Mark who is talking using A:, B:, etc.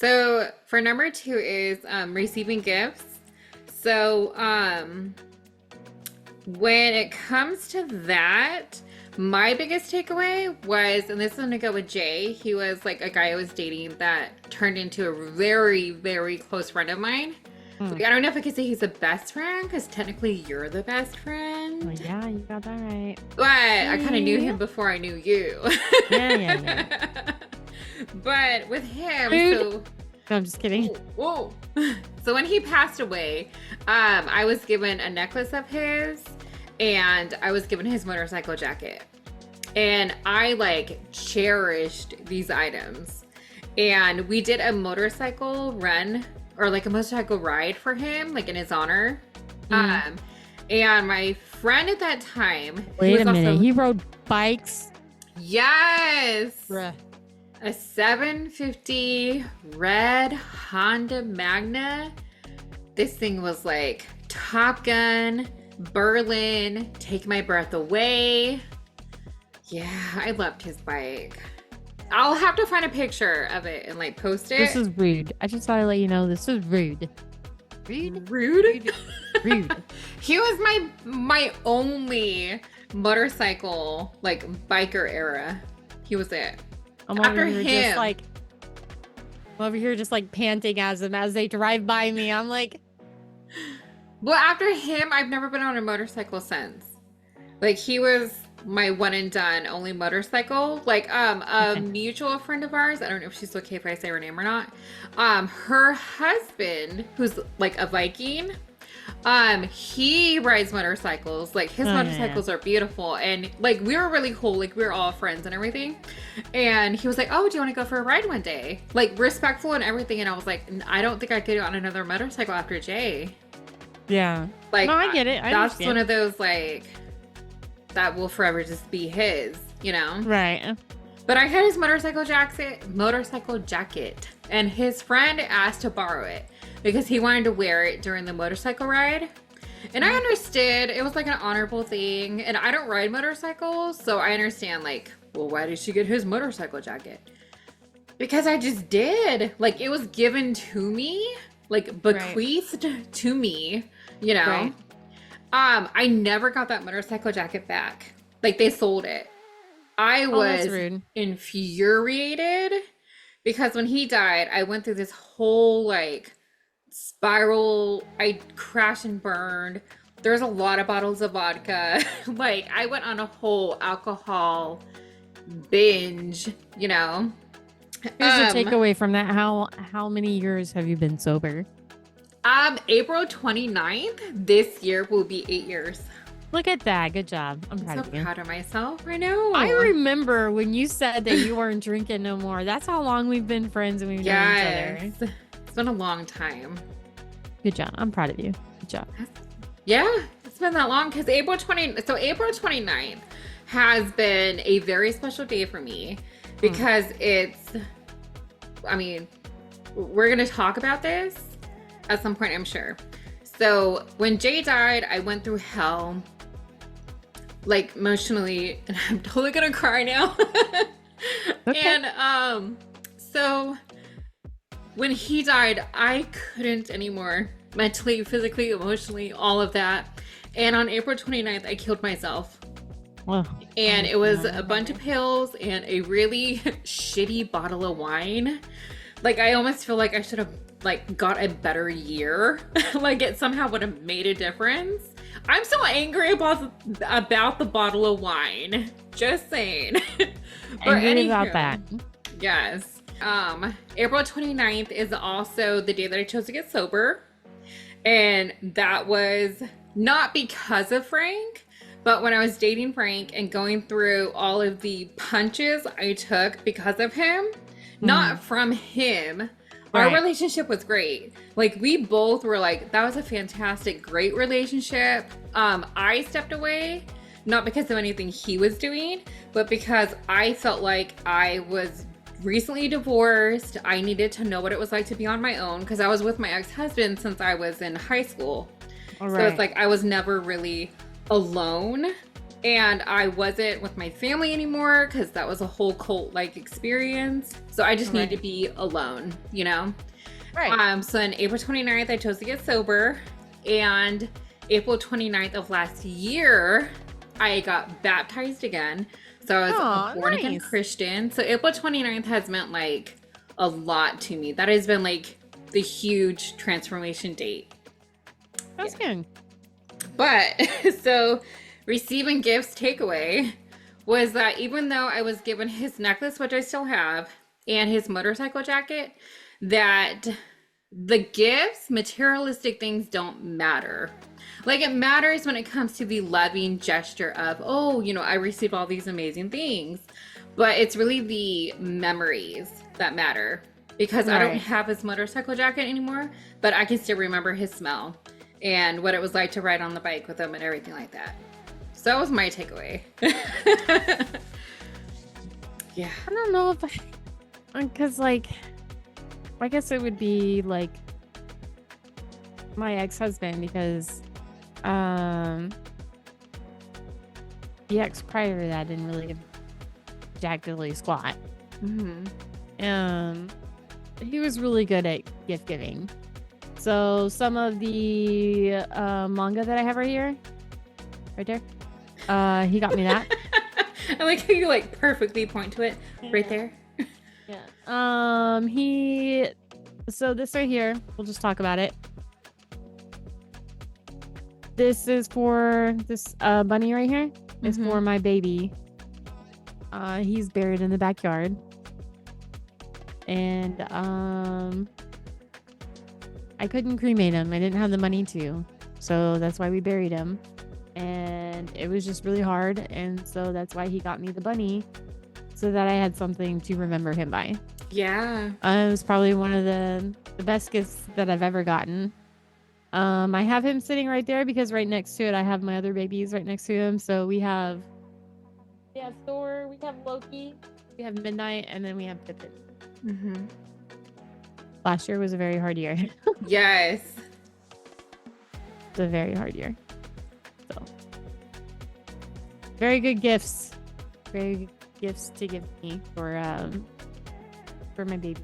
A: So for number two is receiving gifts. So when it comes to that, my biggest takeaway was, and this is gonna go with Jay. He was like a guy I was dating that turned into a very, very close friend of mine.
B: Hmm.
A: Like, I don't know if I could say he's a best friend because technically you're the best
B: Oh,
A: friend.
B: yeah, you got that right.
A: But I kind of knew
B: Yeah.
A: him before I knew you.
B: Yeah.
A: But with him,
B: Rude.
A: so
B: No, I'm just kidding.
A: whoa. So when he passed away, I was given a necklace of his and I was given his motorcycle jacket. And I like cherished these items. And we did a motorcycle run or like a motorcycle ride for him, like in his honor.
B: Mhm.
A: And my friend at that time, he
B: Wait
A: was
B: a minute.
A: also,
B: He rode bikes?
A: yes,
B: Bruh.
A: a 750 red Honda Magna. This thing was like Top Gun, Berlin, Take My Breath Away. Yeah, I loved his bike. I'll have to find a picture of it and like post
B: This
A: it.
B: is rude. I just thought I'd let you know this is rude. Rude?
A: Rude.
B: Rude.
A: He was my only motorcycle like biker era. He was it.
B: I'm
A: After
B: over here
A: him.
B: just like I'm over here just like panting as them as they drive by me. I'm like,
A: Well, after him, I've never been on a motorcycle since. Like he was my one and done only motorcycle. Like a
B: okay.
A: mutual friend of ours, I don't know if she's okay if I say her name or not. Her husband, who's like a Viking, he rides motorcycles. Like his
B: Oh, yeah,
A: motorcycles are beautiful and like we were really cool. Like we were all friends and everything. And he was like, "Oh, do you want to go for a ride one day?" Like respectful and everything. And I was like, I don't think I could go on another motorcycle after Jay.
B: Yeah.
A: Like
B: No, I get it. I
A: that's
B: understand.
A: one of those like that will forever just be his, you know.
B: Right.
A: But I had his motorcycle jacket, and his friend asked to borrow it because he wanted to wear it during the motorcycle ride. And I understood it was like an honorable thing, and I don't ride motorcycles, so I understand like, well, why did she get his motorcycle jacket? Because I just did. Like it was given to me, like bequeathed to me, you know.
B: Right.
A: I never got that motorcycle jacket back. Like they sold it. I
B: Oh, that's
A: was
B: rude.
A: infuriated because when he died, I went through this whole like spiral. I crashed and burned. There's a lot of bottles of vodka. Like I went on a whole alcohol binge, you know.
B: Here's the takeaway from that. How many years have you been sober?
A: April 29th this year will be 8 years.
B: Look at that. Good job. I'm
A: I'm
B: proud
A: so
B: of you.
A: proud of myself. I know.
B: I remember when you said that you weren't drinking no more. That's how long we've been friends and we've known
A: Yes.
B: each other.
A: It's been a long time.
B: Good job. I'm proud of you. Good job.
A: Yeah, it's been that long because April 29th has been a very special day for me because it's, I mean, we're going to talk about this at some point, I'm sure. So when Jay died, I went through hell, like emotionally, and I'm totally going to cry now.
B: Okay.
A: And so when he died, I couldn't anymore. Mentally, physically, emotionally, all of that. And on April 29th, I killed myself.
B: Well,
A: And it was a bunch of pills and a really shitty bottle of wine. Like I almost feel like I should have like got a better year. Like it somehow would have made a difference. I'm so angry about the bottle of wine. Just saying. But
B: angry about
A: anywho,
B: that.
A: yes. April 29th is also the day that I chose to get sober. And that was not because of Frank, but when I was dating Frank and going through all of the punches I took because of him, not from him. Our
B: Right.
A: relationship was great. Like we both were like, that was a fantastic, great relationship. I stepped away, not because of anything he was doing, but because I felt like I was recently divorced. I needed to know what it was like to be on my own because I was with my ex-husband since I was in high school.
B: All
A: So
B: right.
A: it's like I was never really alone. And I wasn't with my family anymore because that was a whole cult like experience. So I just needed to be alone, you know?
B: Right.
A: So on April 29th, I chose to get sober. And April 29th of last year, I got baptized again. So I was
B: Aw,
A: a born again
B: nice.
A: Christian. So April 29th has meant like a lot to me. That has been like the huge transformation date.
B: That's good.
A: But so receiving gifts takeaway was that even though I was given his necklace, which I still have, and his motorcycle jacket, that the gifts, materialistic things don't matter. Like it matters when it comes to the loving gesture of, oh, you know, I received all these amazing things. But it's really the memories that matter because I don't
B: Right.
A: have his motorcycle jacket anymore, but I can still remember his smell and what it was like to ride on the bike with him and everything like that. So that was my takeaway. Yeah.
B: I don't know if because like, I guess it would be like my ex-husband because, the ex prior to that didn't really give jack diddly squat.
A: Mm-hmm.
B: He was really good at gift giving. So some of the manga that I have right here, right there, he got me that.
A: I like how you like perfectly point to it right there.
B: Yeah. So this right here, we'll just talk about it. This is for this bunny right here. Is
A: Mhm.
B: for my baby. He's buried in the backyard. And I couldn't cremate him. I didn't have the money to. So that's why we buried him. And it was just really hard. And so that's why he got me the bunny. So that I had something to remember him by.
A: Yeah.
B: It was probably one of the best gifts that I've ever gotten. I have him sitting right there because right next to it, I have my other babies right next to him. So we have Thor, we have Loki, we have Midnight, and then we have Pippin.
A: Mm-hmm.
B: Last year was a very hard year.
A: Yes.
B: It's a very hard year. So very good gifts. Very good gifts to give me for my baby.